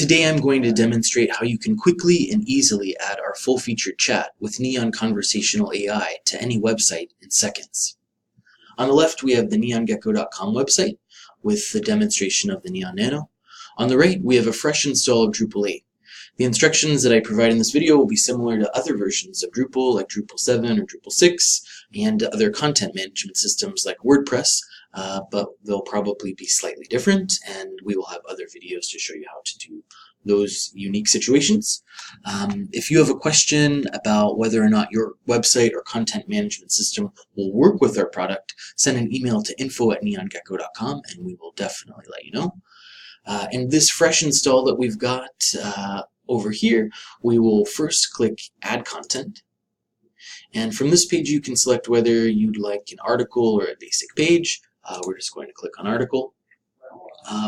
Today I'm going to demonstrate how you can quickly and easily add our full-featured chat with Neon Conversational AI to any website in seconds. On the left we have the neongecko.com website with the demonstration of the Neon Nano. On the right we have a fresh install of Drupal 8. The instructions that I provide in this video will be similar to other versions of Drupal like Drupal 7 or Drupal 6 and other content management systems like WordPress, but they'll probably be slightly different, and we will have other videos to show you how to do those unique situations. If you have a question about whether or not your website or content management system will work with our product, send an email to info@neongecko.com and we will definitely let you know. In this fresh install that we've got over here, we will first click Add Content. And from this page you can select whether you'd like an article or a basic page. We're just going to click on Article.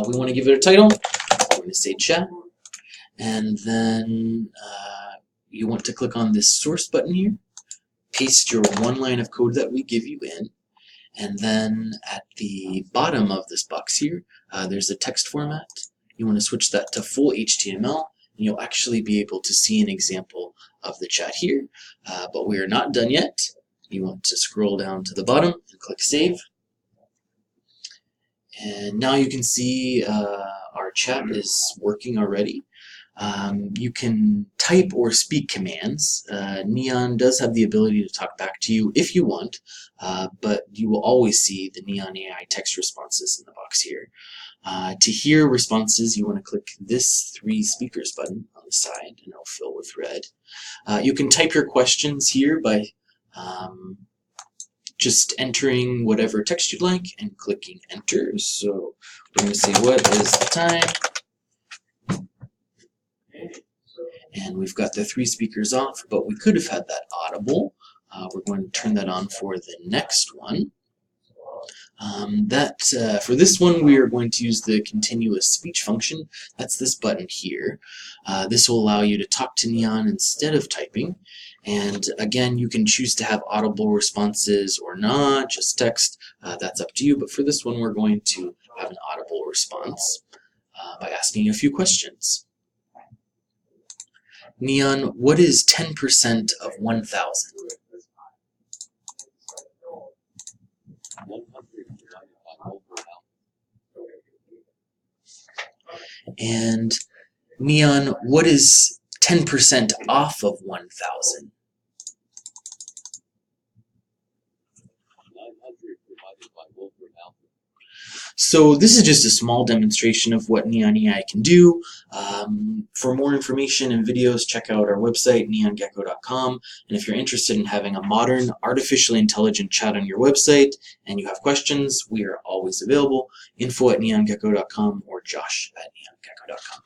We want to give it a title. We're going to say Chat. And then you want to click on this source button here. Paste your one line of code that we give you in. And then at the bottom of this box here, there's a text format. You want to switch that to full HTML. And you'll actually be able to see an example of the chat here. But we are not done yet. You want to scroll down to the bottom and click Save. And now you can see our chat is working already. You can type or speak commands. Neon does have the ability to talk back to you if you want, but you will always see the Neon AI text responses in the box here. To hear responses, you want to click this 3 speakers button on the side, and it'll fill with red. You can type your questions here by just entering whatever text you'd like and clicking enter. So we're going to say, what is the time? And we've got the 3 speakers off, but we could have had that audible. We're going to turn that on for the next one. For this one, we are going to use the continuous speech function. That's this button here. This will allow you to talk to Neon instead of typing. And again, you can choose to have audible responses or not, just text. That's up to you. But for this one, we're going to have an audible response by asking a few questions. Neon, what is 10% of 1,000? And Neon, what is 10% off of 1,000? So this is just a small demonstration of what Neon AI can do. For more information and videos, check out our website, neongecko.com. And if you're interested in having a modern, artificially intelligent chat on your website and you have questions, we are always available. Info@neongecko.com or josh@neongecko.com.